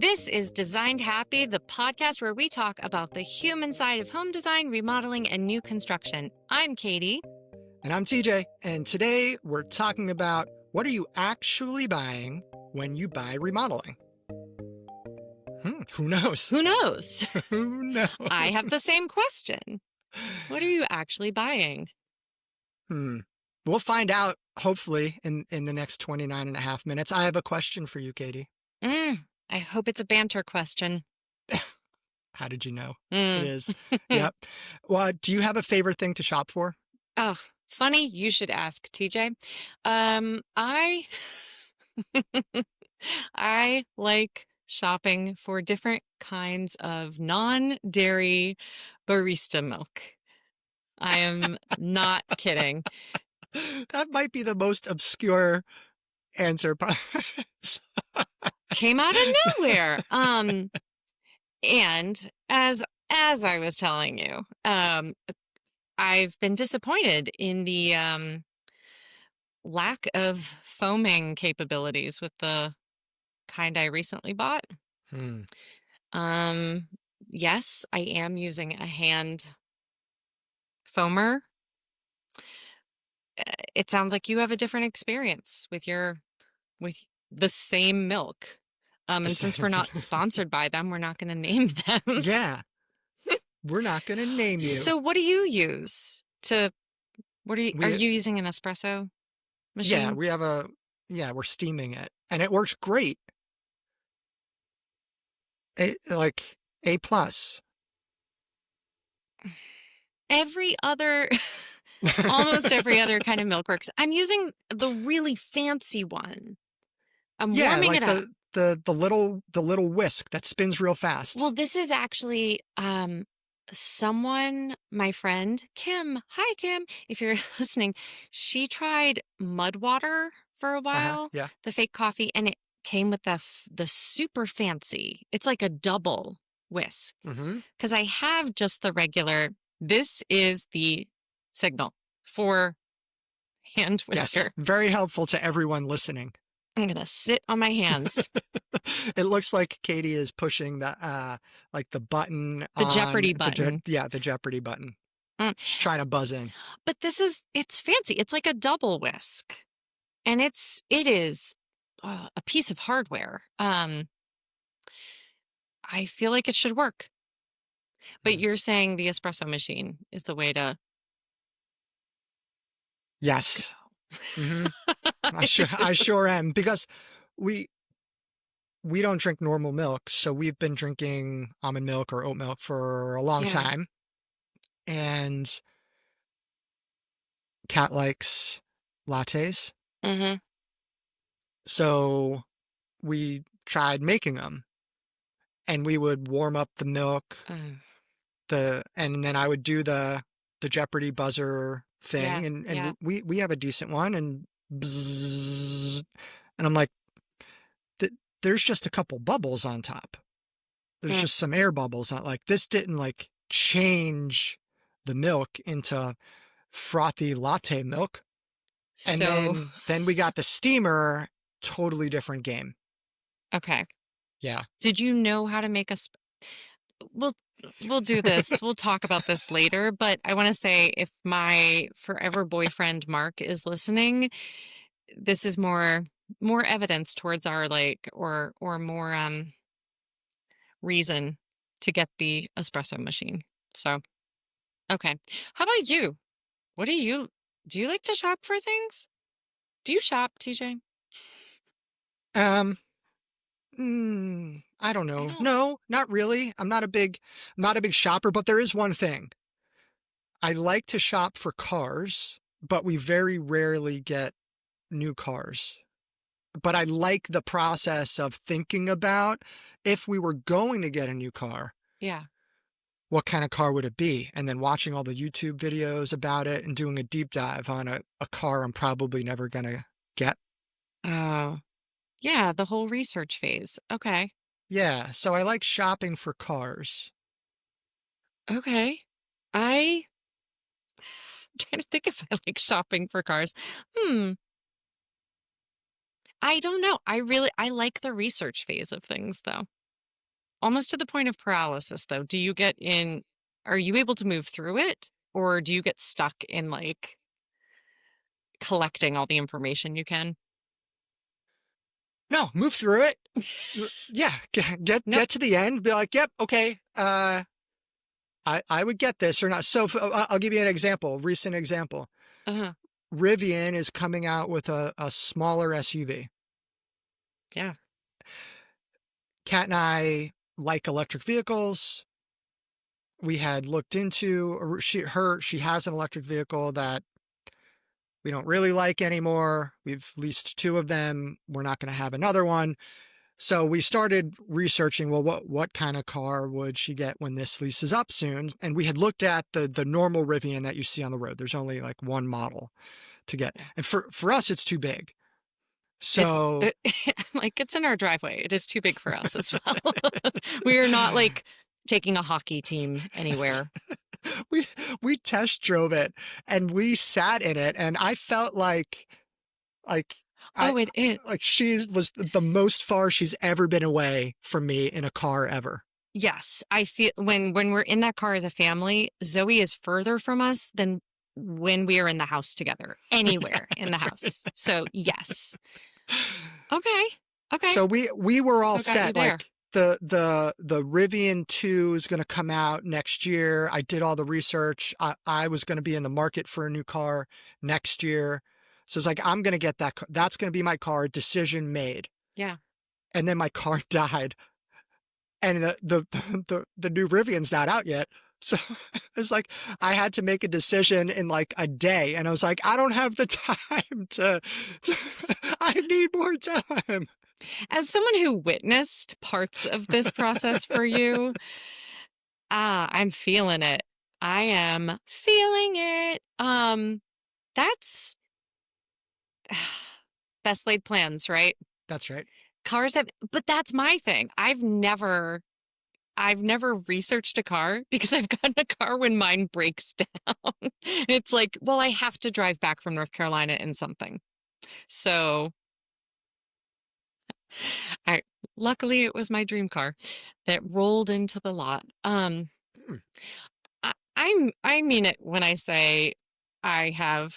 This is Designed Happy, the podcast where we talk about the human side of home design, remodeling, and new construction. I'm Katie. And I'm TJ. And today we're talking about what are you actually buying when you buy remodeling? Who knows? Who knows? Who knows? I have the same question. What are you actually buying? We'll find out, hopefully, in the next 29 and a half minutes. I have a question for you, Katie. I hope it's a banter question. How did you know? It is. Yep. Well, do you have a favorite thing to shop for? Oh, funny you should ask, TJ. I like shopping for different kinds of non-dairy barista milk. I am not kidding. That might be the most obscure answer. Came out of nowhere. And as I was telling you, I've been disappointed in the lack of foaming capabilities with the kind I recently bought. Yes, I am using a hand foamer. It sounds like you have a different experience with the same milk. And since we're not sponsored by them, we're not going to name them. Yeah. We're not going to name you. So what do you use are you using an espresso machine? Yeah, we're steaming it and it works great. Like A+. Almost every other kind of milk works. I'm using the really fancy one. I'm warming it up. The little whisk that spins real fast. Well, this is actually my friend Kim. Hi, Kim. If you're listening, she tried mud water for a while. Yeah. The fake coffee, and it came with the super fancy. It's like a double whisk. Because I have just the regular. This is the signal for hand whisker. Yes, very helpful to everyone listening. I'm going to sit on my hands. It looks like Katie is pushing the button. The Jeopardy button. The Jeopardy button. She's trying to buzz in. But it's fancy. It's like a double whisk. And it is a piece of hardware. I feel like it should work. But you're saying the espresso machine is the way to... Yes. I sure am, because we don't drink normal milk, so we've been drinking almond milk or oat milk for a long time, and Kat likes lattes. So we tried making them, and we would warm up the milk, and then I would do the Jeopardy buzzer thing, and we have a decent one, and bzzz, and I'm like, there's just a couple bubbles on top. There's just some air bubbles on. Like, this didn't like change the milk into frothy latte milk. And then we got the steamer, totally different game. Okay. Yeah. Did you know how to make We'll do this. We'll talk about this later. But I want to say, if my forever boyfriend Mark is listening, this is more evidence towards our or more reason to get the espresso machine. So, okay. How about you? Do you like to shop for things? Do you shop, TJ? I don't know. No, not really. I'm not a big shopper, but there is one thing. I like to shop for cars, but we very rarely get new cars. But I like the process of thinking about, if we were going to get a new car. Yeah. What kind of car would it be? And then watching all the YouTube videos about it and doing a deep dive on a car I'm probably never going to get. Oh. Yeah, the whole research phase. Okay. Yeah, so I like shopping for cars. Okay. I'm trying to think if I like shopping for cars. I don't know. I like the research phase of things, though. almost to the point of paralysis, though. Are you able to move through it, or do you get stuck in like collecting all the information you can? No, move through it. Yeah, Nope. get to the end. Be like, yep, okay. I would get this or not. So I'll give you an example. Recent example. Uh-huh. Rivian is coming out with a smaller SUV. Yeah. Kat and I like electric vehicles. We had looked into she has an electric vehicle that we don't really like anymore. We've leased two of them. We're not going to have another one. So we started researching, well, what kind of car would she get when this lease is up soon? And we had looked at the normal Rivian that you see on the road. There's only like one model to get. Yeah. And for us, it's too big. It's So like it's in our driveway. It is too big for us as well. We are not like taking a hockey team anywhere. we we test drove it and we sat in it and I felt like I Oh, it is. like she was the most far she's ever been away from me in a car ever. Yes, I feel when we're in that car as a family, Zoe is further from us than when we are in the house together, Yeah, anywhere in the that's house. So, yes. Okay. Okay. So we were all So got you set. there. Like the Rivian 2 is going to come out next year. I did all the research. I was going to be in the market for a new car next year. So it's like I'm going to get that. That's going to be my car. Decision made. Yeah. And then my car died, and the new Rivian's not out yet. So it's like I had to make a decision in like a day, and I was like, I don't have the time to I need more time. As someone who witnessed parts of this process for you, I'm feeling it. I am feeling it. That's best laid plans, right? That's right. But that's my thing. I've never researched a car because I've gotten a car when mine breaks down. It's like, well, I have to drive back from North Carolina in something. So I luckily it was my dream car that rolled into the lot. Hmm. I mean it when I say I have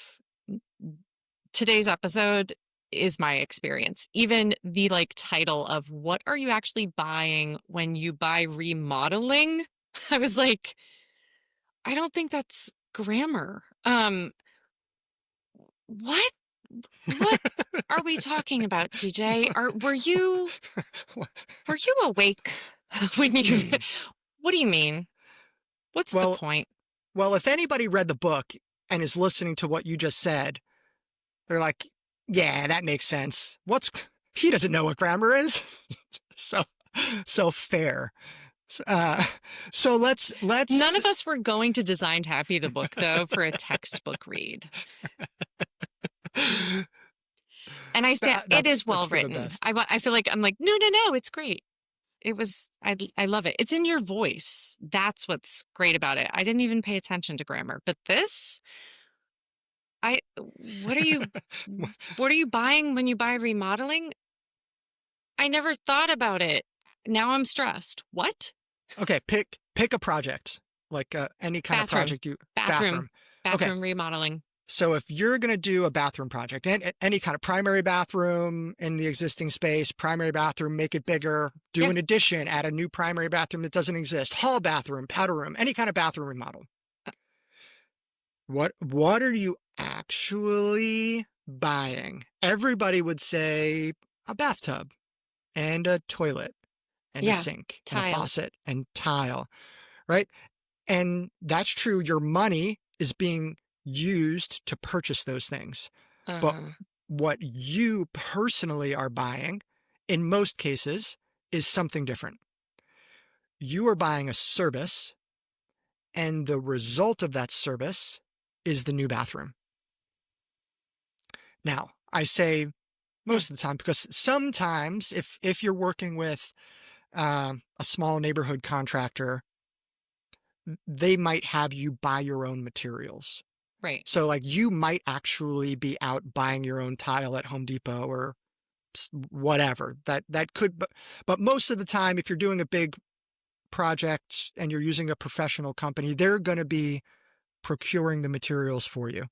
today's episode is my experience. Even the like title of what are you actually buying when you buy remodeling? I was like, I don't think that's grammar. What? What are we talking about, TJ? Were you awake when you Hmm. What do you mean? What's the Well, point? well, if anybody read the book and is listening to what you just said, they're like, yeah, that makes sense. He doesn't know what grammar is. So, so fair. Uh, so None let's of us were going to Designed Happy the book though for a textbook read. And it is that's well for the written. best. I feel like I'm like, no, it's great. I love it. It's in your voice. That's what's great about it. I didn't even pay attention to grammar, but this, I, what are you, what are you buying when you buy remodeling? I never thought about it. Now I'm stressed. What? Okay, pick a project, like any kind of Bathroom, project you bathroom, bathroom. Okay, bathroom remodeling. so if you're going to do a bathroom project, and any kind of primary bathroom in the existing space, primary bathroom, make it bigger, do Yeah. an addition, add a new primary bathroom that doesn't exist, hall bathroom, powder room, any kind of bathroom remodel. What are you actually buying? Everybody would say a bathtub and a toilet and a Yeah. sink and a Tile. faucet and tile, right? And that's true. Your money is being used to purchase those things. But Uh-huh. what you personally are buying, in most cases, is something different. You are buying a service, and the result of that service is the new bathroom. Now, I say Hmm. most of the time because sometimes if you're working with a small neighborhood contractor, they might have you buy your own materials. Right. So like you might actually be out buying your own tile at Home Depot or whatever. That could, but most of the time, if you're doing a big project and you're using a professional company, they're going to be procuring the materials for you.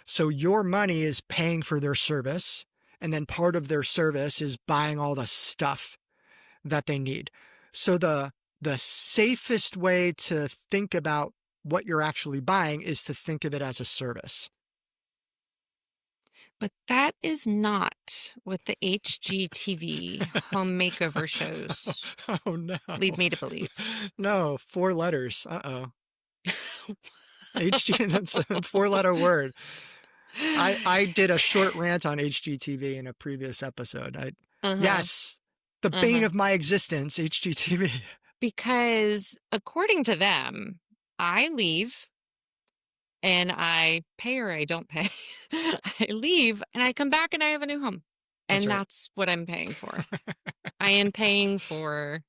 So your money is paying for their service, and then part of their service is buying all the stuff that they need. So the safest way to think about what you're actually buying is to think of it as a service. But that is not what the HGTV home makeover shows Oh no. lead me to believe. No, 4 letters. Uh-oh. HG, that's a 4 letter word. I did a short rant on HGTV in a previous episode. Uh-huh. Yes, the bane Uh-huh. of my existence, HGTV. Because according to them, I leave and I pay or I don't pay. I leave and I come back and I have a new home. That's And right. that's what I'm paying for. I am paying for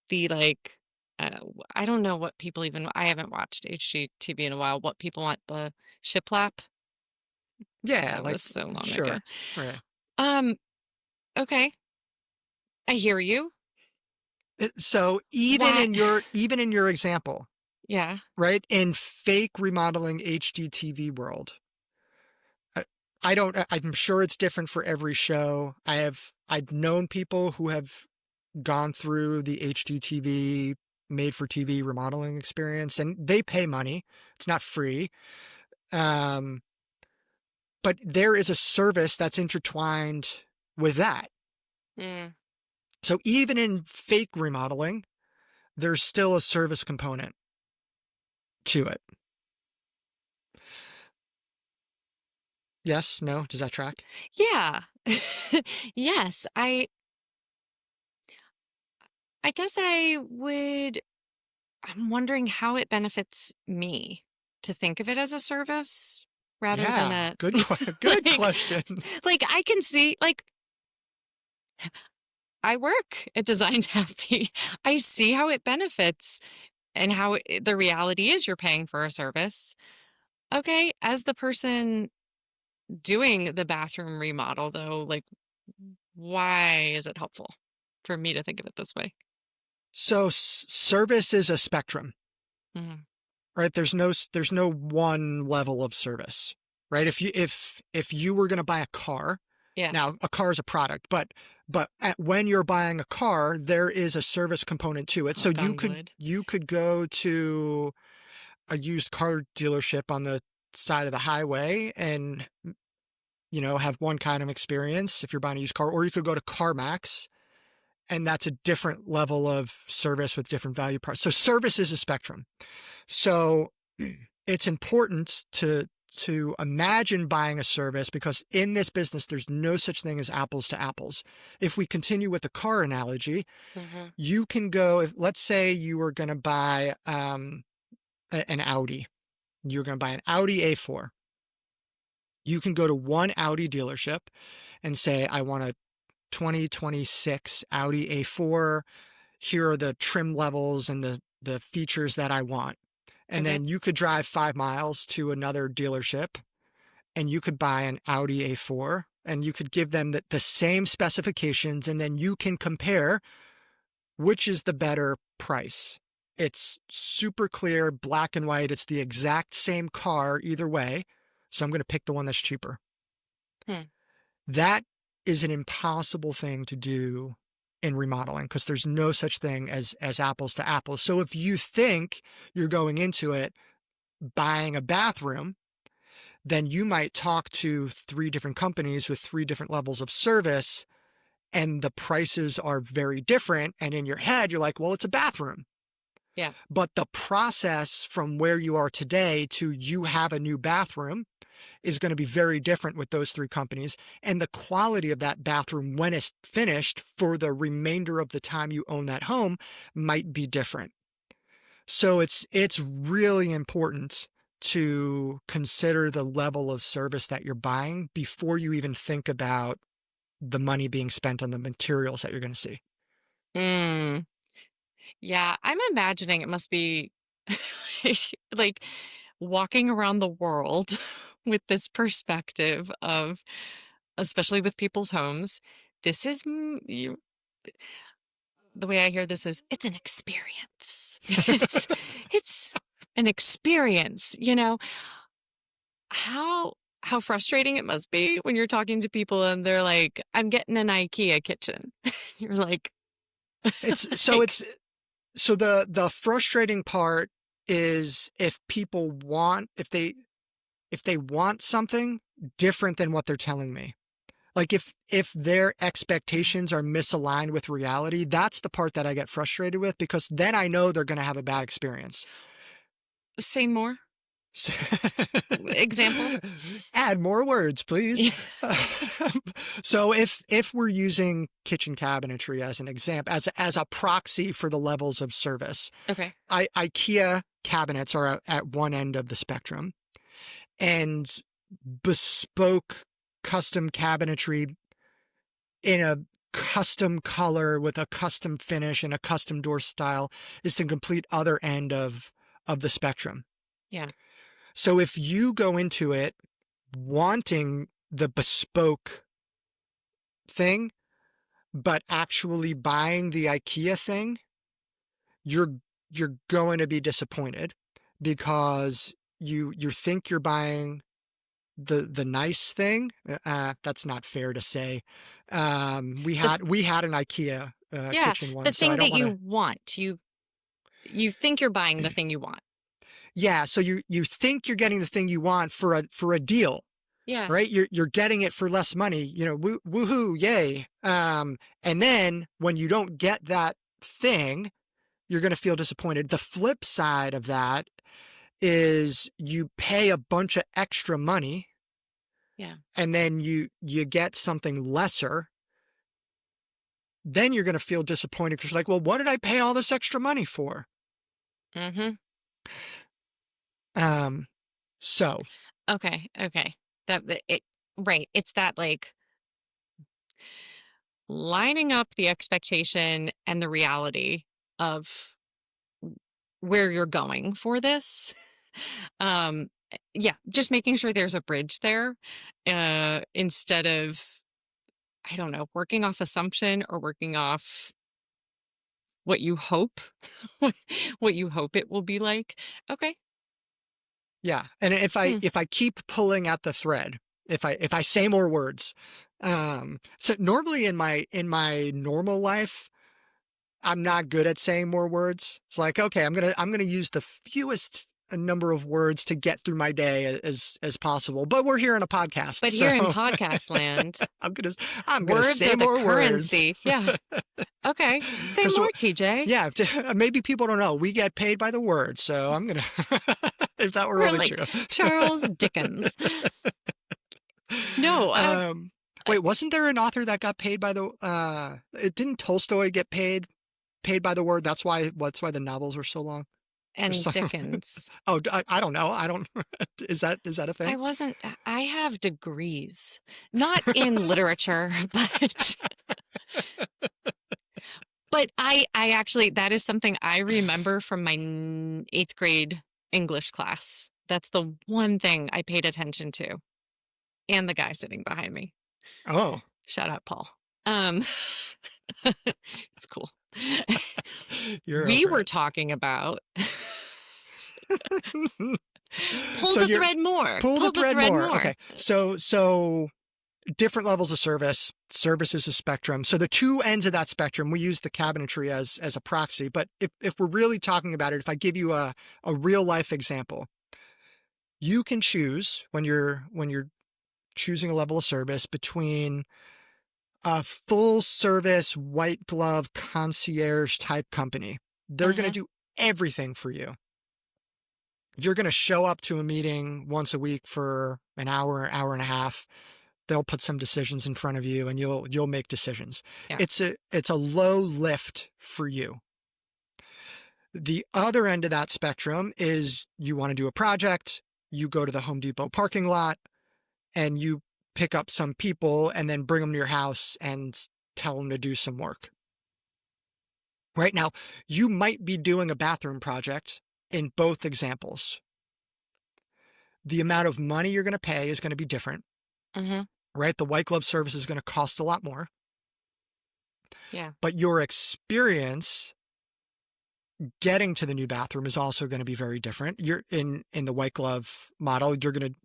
the I don't know what people even I haven't watched HGTV in a while. What people want the shiplap? Yeah, That like, was so long ago. sure. Right. Um, okay. I hear you. So Why? even in your example, Yeah. right? In fake remodeling HGTV world, I, I don't. I'm sure it's different for every show. I've known people who have gone through the HGTV made for TV remodeling experience, and they pay money. It's not free. Um, but there is a service that's intertwined with that. Mm. So even in fake remodeling, there's still a service component to it. Yes, no, does that track? Yeah. Yes, I guess I'm wondering how it benefits me to think of it as a service rather than Yeah, a good like question. like I can see like I work at Design Happy. I see how it benefits and how the reality is you're paying for a service. Okay, as the person doing the bathroom remodel though, like why is it helpful for me to think of it this way? So service is a spectrum, Mhm. right? There's no one level of service, right? If you were going to buy a car, Yeah, now a car is a product, but when you're buying a car, there is a service component to it. So knock on wood. you could go to a used car dealership on the side of the highway and have one kind of experience if you're buying a used car, or you could go to CarMax, and that's a different level of service with different value price. So service is a spectrum. So it's important to imagine buying a service, because in this business there's no such thing as apples to apples. If we continue with the car analogy, Mhm. you can go, let's say you were going to buy an Audi. You're going to buy an Audi A4. You can go to one Audi dealership and say, I want a 2026 Audi A4. Here are the trim levels and the features that I want. And Okay. then you could drive 5 miles to another dealership and you could buy an Audi A4 and you could give them the same specifications, and then you can compare which is the better price. It's super clear, black and white. It's the exact same car either way. So I'm going to pick the one that's cheaper. Hmm. That is an impossible thing to do in remodeling, because there's no such thing as apples to apples. So if you think you're going into it buying a bathroom, then you might talk to 3 different companies with 3 different levels of service, and the prices are very different. And in your head, you're like, well, it's a bathroom. Yeah. But the process from where you are today to you have a new bathroom is going to be very different with those 3 companies. And the quality of that bathroom when it's finished for the remainder of the time you own that home might be different. So it's really important to consider the level of service that you're buying before you even think about the money being spent on the materials that you're going to see. Mm. Yeah, I'm imagining it must be like, like walking around the world with this perspective of, especially with people's homes, this is the way I hear this is it's an experience. It's an experience, you know. How how frustrating it must be when you're talking to people and they're like, "I'm getting an IKEA kitchen." You're like, It's so like, it's so the frustrating part is if people want if they want something different than what they're telling me. Like if their expectations are misaligned with reality, that's the part that I get frustrated with because then I know they're going to have a bad experience. say more. So- Example? Add more words, please. Yeah. So if we're using kitchen cabinetry as an example, as a proxy for the levels of service, Okay. IKEA cabinets are at one end of the spectrum, and bespoke custom cabinetry in a custom color with a custom finish and a custom door style is the complete other end of the spectrum. Yeah. So if you go into it wanting the bespoke thing, but actually buying the IKEA thing, you're you're going to be disappointed because you think you're buying the nice thing. That's not fair to say. The We had an IKEA yeah, kitchen the once, so I thing don't that want you to. want. You think you're buying the thing you want. Yeah, so you think you're getting the thing you want for a deal, Yeah. right? You're getting it for less money. You know, woohoo, yay! And then when you don't get that thing, you're going to feel disappointed. The flip side of that is you pay a bunch of extra money Yeah. and then you get something lesser, then you're going to feel disappointed because you're like, well, what did I pay all this extra money for? Mhm. Um, so Okay, okay. It right, it's that, like, lining up the expectation and the reality of where you're going for this. Yeah, just making sure there's a bridge there, instead of, I don't know, working off assumption or working off what you hope what what you hope it will be like. Okay. yeah, and Hmm. if I keep pulling at the thread, if I say more words, so normally in my normal life, I'm not good at saying more words. It's like, okay, I'm gonna use the fewest number of words to get through my day as possible. But we're here on a podcast, But here in so podcast land, I'm gonna I'm gonna words say are the more words. currency. Yeah. Okay. Say Because more, TJ. yeah, maybe people don't know we get paid by the word, so I'm gonna if that were We're really like true. Charles Dickens. No, um, I wait, wasn't there an author that got paid by the? It didn't Tolstoy get paid by the word? That's why the novels were so long. Or and so, Dickens. oh, I don't know. I don't. Is that a I thing? wasn't I have degrees, not in literature, but I actually that is something I remember from my 8th grade English class. That's the one thing I paid attention to, and the guy sitting behind me. Oh, Shout out, Paul. Um, it's cool. you're We over were it. talking about pull So the you're thread more, pull the pull the thread thread more. more. Okay, so different levels of service. Service is a spectrum. So the two ends of that spectrum, we use the cabinetry as a proxy. But if we're really talking about it, if I give you a real life example, you can choose when you're choosing a level of service between a full service white glove concierge type company. They're going to Mhm. do everything for you. You're going to show up to a meeting once a week for an hour and a half. They'll put some decisions in front of you and you'll make decisions. Yeah. It's a low lift for you. The other end of that spectrum is you want to do a project, you go to the Home Depot parking lot and you pick up some people and then bring them to your house and tell them to do some work. Right now, you might be doing a bathroom project in both examples. The amount of money you're going to pay is going to be different, Mhm. right? The white glove service is going to cost a lot more. Yeah. but your experience getting to the new bathroom is also going to be very different. You're in the white glove model, you're going to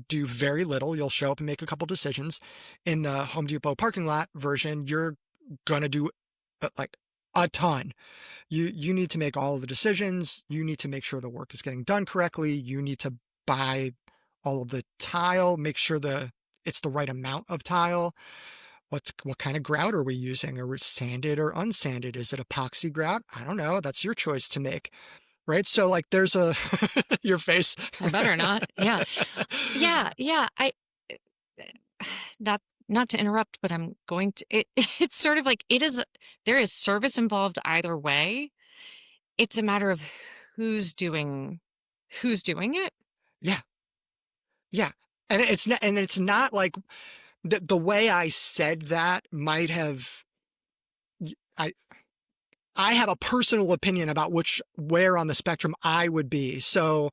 do very little. You'll show up and make a couple decisions. In the Home Depot parking lot version, you're going to do like a ton. You need to make all of the decisions. You need to make sure the work is getting done correctly. You need to buy all of the tile, make sure it's the right amount of tile. What kind of grout are we using? Are we sanded or unsanded? Is it epoxy grout? I don't know. That's your choice to make, right? So like there's a your face. I better not. Yeah. Yeah. Yeah. Not not to interrupt, but I'm going to it's sort of like there is service involved either way. It's a matter of who's doing it. Yeah. Yeah. And it's not like the way I said that might have I I have a personal opinion about where on the spectrum I would be. So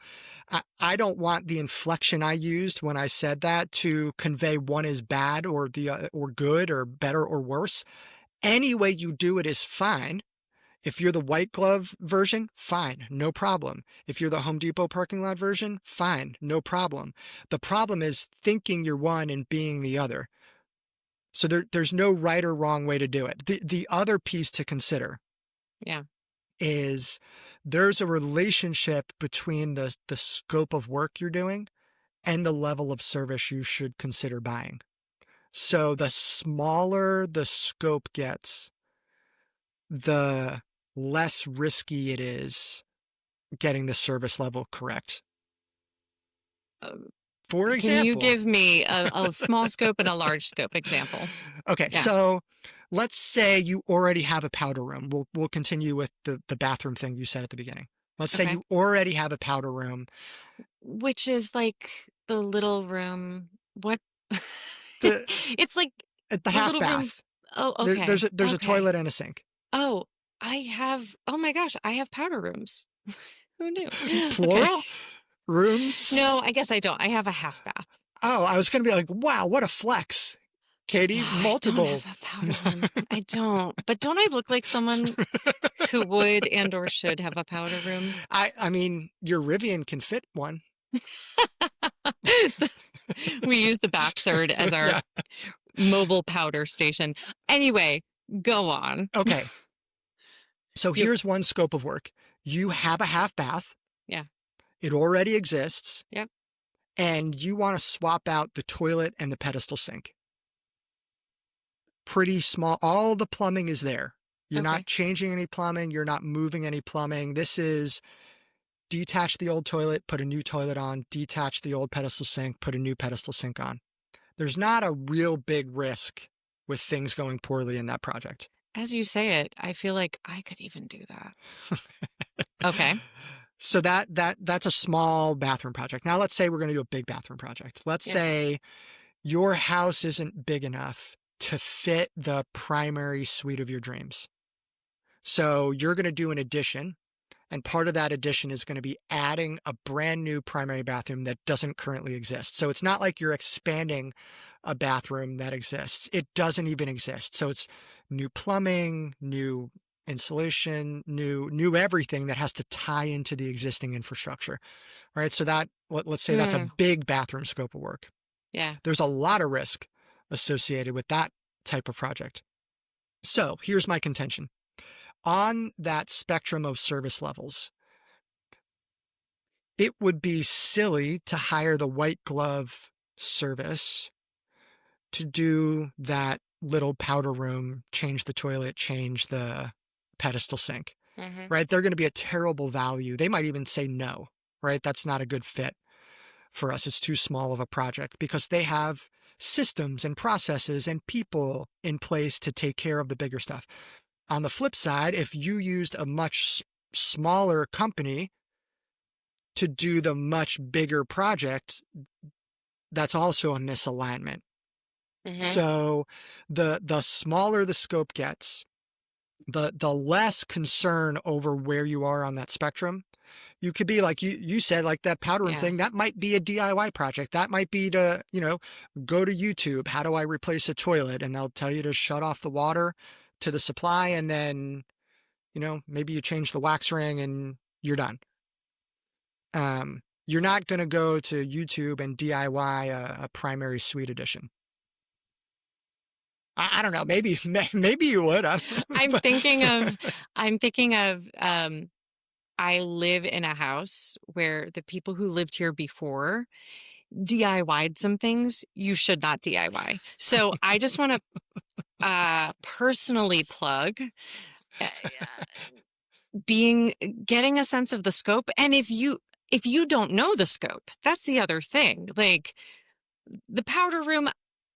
I don't want the inflection I used when I said that to convey one is bad or or good or better or worse. Any way you do it is fine. If you're the white glove version, fine, no problem. If you're the Home Depot parking lot version, fine, no problem. The problem is thinking you're one and being the other. So there's no right or wrong way to do it. The other piece to consider Yeah. is there's a relationship between the scope of work you're doing and the level of service you should consider buying. So the smaller the scope gets, the less risky it is getting the service level correct. Um, For can you example, give me a small scope and a large scope example? okay, Yeah. so let's say you already have a powder room. We'll continue with the bathroom thing you said at the beginning. Let's say Okay. you already have a powder room. Which is like the little room. What? The It's like At the the half little room. bath, Oh, okay. there's a Okay. toilet and a sink. Oh, oh my gosh, I have powder rooms. Who knew? Okay. Plural No, rooms. I guess I don't. I have a half bath. Oh, I was going to be like, wow, what a flex, Katie. Wow, I don't Multiple. have a powder room. I don't. But don't I look like someone who would and or should have a powder room? I mean, your Rivian can fit one. We use the back third as our Yeah. mobile powder station. Anyway, go on. Okay. So You, here's one scope of work. You have a half bath. yeah. It already exists. Yep. And you want to swap out the toilet and the pedestal sink. Pretty small. All the plumbing is there. You're Okay. not changing any plumbing. You're not moving any plumbing. This is detach the old toilet, put a new toilet on, detach the old pedestal sink, put a new pedestal sink on. There's not a real big risk with things going poorly in that project. As you say it, I feel like I could even do that. Okay. So that's a small bathroom project. Now let's say we're going to do a big bathroom project. Let's Yeah. say your house isn't big enough to fit the primary suite of your dreams. So you're going to do an addition, and part of that addition is going to be adding a brand new primary bathroom that doesn't currently exist. So it's not like you're expanding a bathroom that exists. It doesn't even exist. So it's new plumbing, new insulation, new everything that has to tie into the existing infrastructure. Right? So let's say that's a big bathroom scope of work. Yeah. There's a lot of risk associated with that type of project. So here's my contention. On that spectrum of service levels, it would be silly to hire the white glove service to do that little powder room, change the toilet, change the pedestal sink, right? They're going to be a terrible value. They might even say no, right? That's not a good fit for us. It's too small of a project because they have systems and processes and people in place to take care of the bigger stuff. On the flip side, if you used a much smaller company to do the much bigger project, that's also a misalignment. So the smaller the scope gets, the less concern over where you are on that spectrum. You could be like you said, like that powder room thing, that might be a DIY project. That might be to, go to YouTube. How do I replace a toilet? And they'll tell you to shut off the water, to the supply, and then, maybe you change the wax ring and you're done. You're not going to go to YouTube and DIY a primary suite edition. I don't know. Maybe maybe you would. I'm But thinking of I'm thinking of I live in a house where the people who lived here before DIY'd some things you should not DIY. So I just want to personally plug uh, being getting a sense of the scope. And if you don't know the scope, that's the other thing. Like the powder room,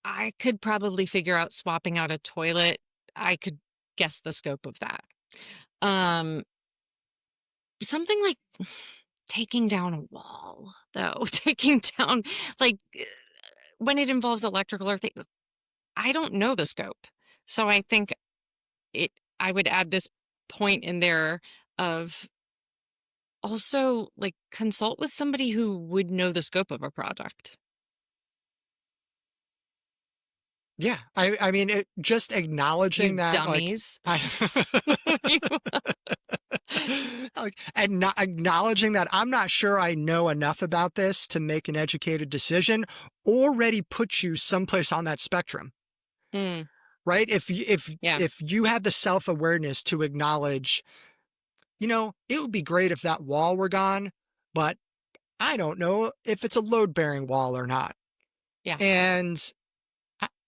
I could probably figure out swapping out a toilet. I could guess the scope of that. Um, something like taking down a wall, though, taking down like when it involves electrical or things, I don't know the scope. So I think it I would add this point in there of also like consult with somebody who would know the scope of a product. yeah, I mean, just acknowledging You that, like, dummies. I, like, and not acknowledging that I'm not sure I know enough about this to make an educated decision already puts you someplace on that spectrum, Mm, right? yeah, If you have the self-awareness to acknowledge, it would be great if that wall were gone, but I don't know if it's a load-bearing wall or not. yeah. And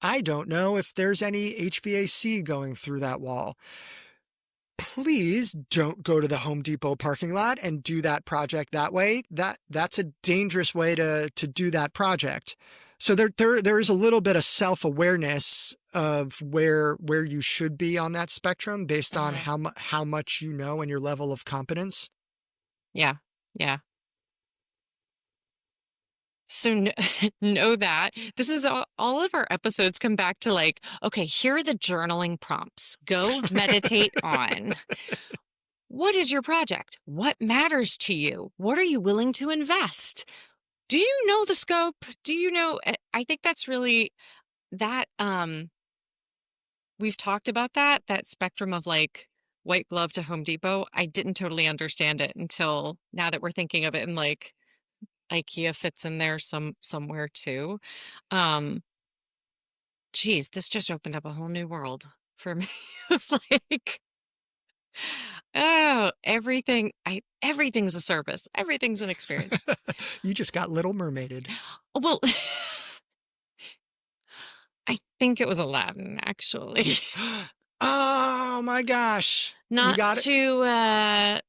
I don't know if there's any HVAC going through that wall. Please don't go to the Home Depot parking lot and do that project that way. That's a dangerous way to do that project. So there is a little bit of self-awareness of where you should be on that spectrum based on Uh-huh. how much you know and your level of competence. Yeah, yeah. So know that this is all of our episodes come back to like, okay, here are the journaling prompts. Go meditate on. What is your project? What matters to you? What are you willing to invest? Do you know the scope? Do you know? I think that's really that. We've talked about that spectrum of like white glove to Home Depot. I didn't totally understand it until now that we're thinking of it, and like IKEA fits in there somewhere too. Um, geez, this just opened up a whole new world for me. It's like, oh, everything's a service. Everything's an experience. You just got Little Mermaided. Well, I think it was Aladdin, actually. Oh my gosh. You Not got it. to Yeah.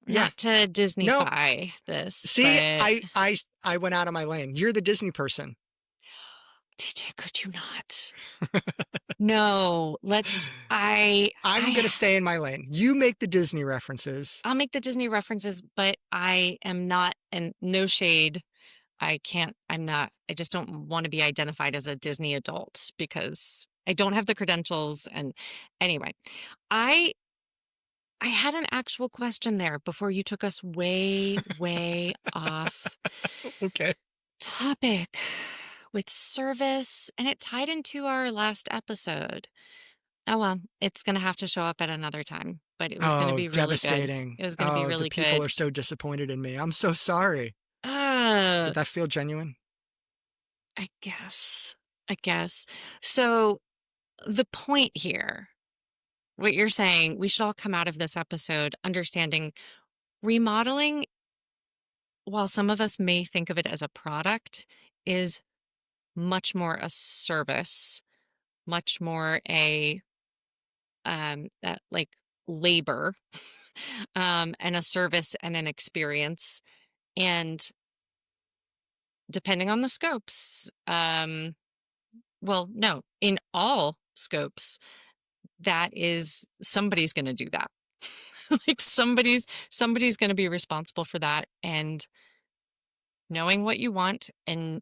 not to No. Disneyfy this, See, but I went out of my lane. You're the Disney person. TJ, could you not? No, let's I'm I going to stay in my lane. You make the Disney references. I'll make the Disney references, but I am not, and no shade. I just don't want to be identified as a Disney adult because I don't have the credentials. And anyway, I I had an actual question there before you took us way, way off Okay. topic with service, and it tied into our last episode. Oh well, it's going to have to show up at another time, but it was going to Oh, be really good. devastating. It was going to be Oh, the really people good. are so disappointed in me. I'm so sorry. Uh, Did that feel genuine? I guess. I guess. So the point here, what you're saying, we should all come out of this episode understanding remodeling, while some of us may think of it as a product, is much more a service, much more a that like labor, and a service and an experience. And depending on the scopes, well, no, in all scopes, that is somebody's going to do that. Like somebody's going to be responsible for that, and knowing what you want and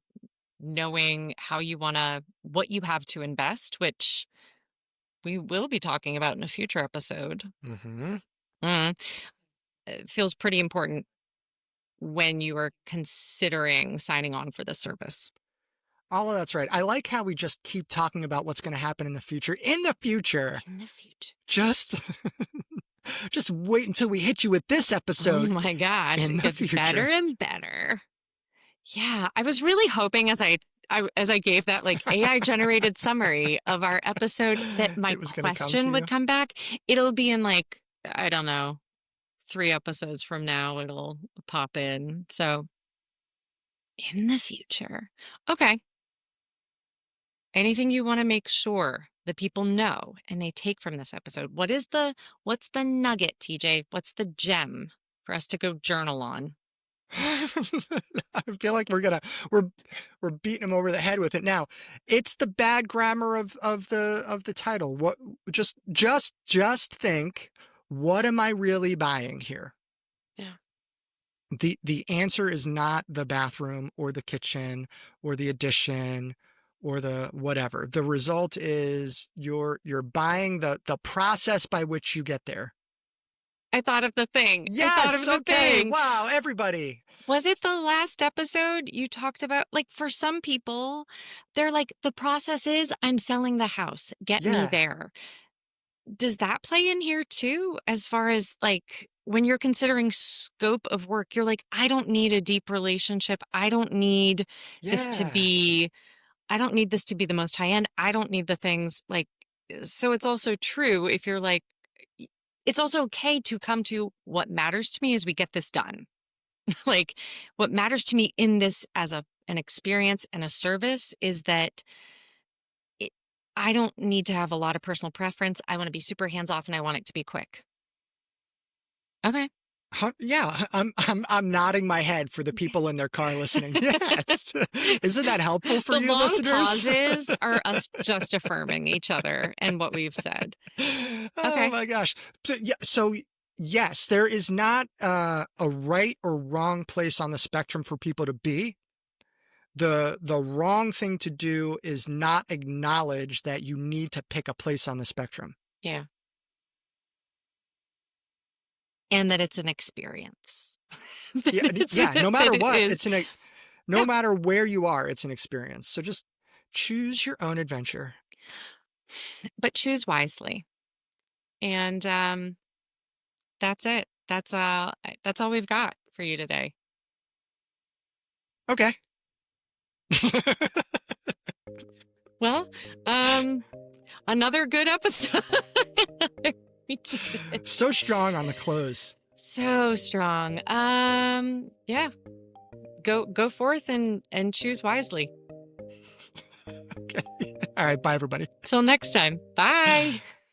knowing how you want to what you have to invest, which we will be talking about in a future episode. Mm-hmm. Mm, it feels pretty important when you are considering signing on for the service. All of that's right. I like how we just keep talking about what's going to happen in the future. In the future. In the future. Just just wait until we hit you with this Oh episode. my gosh, In it the gets better future. and better. Yeah, I was really hoping as I gave that like AI generated summary of our episode that my It was going to come to question would you. come back. It'll be in like, I don't know, 3 episodes from now, it'll pop in. So in the future. Okay. Anything you want to make sure the people know and they take from this episode? What's the nugget, TJ? What's the gem for us to go journal on? I feel like we're beating him over the head with it now. It's the bad grammar of the title. What just think, what am I really buying here? Yeah. The answer is not the bathroom or the kitchen or the addition or the whatever. The result is you're buying the process by which you get there. I thought of the thing. I thought of Yes, the okay. thing. Wow, everybody. Was it the last episode you talked about? Like for some people, they're like, the process is I'm selling the house. Get me Yeah. there. Does that play in here too? As far as like when you're considering scope of work, you're like, I don't need a deep relationship. This to Yeah. be, I don't need this to be the most high end. I don't need the things like, so it's also true if you're like, it's also okay to come to what matters to me is we get this done. Like what matters to me in this as an experience and a service is that it, I don't need to have a lot of personal preference. I want to be super hands off and I want it to be quick. Okay. Yeah, I'm nodding my head for the people in their car listening. Yes. Isn't that helpful for The you long listeners? pauses are us just affirming each other and what we've said. Oh Okay. my gosh. So yes, there is not a right or wrong place on the spectrum for people to be. The wrong thing to do is not acknowledge that you need to pick a place on the spectrum. Yeah. And that it's an experience. Yeah, no matter what, no Yep. matter where you are, it's an experience. So just choose your own adventure. But choose wisely. And that's it. That's all we've got for you today. Okay. Well, another good episode. We did it. So strong on the close. So strong. Yeah. Go forth and choose wisely. Okay. All right. Bye, everybody. Till next time. Bye.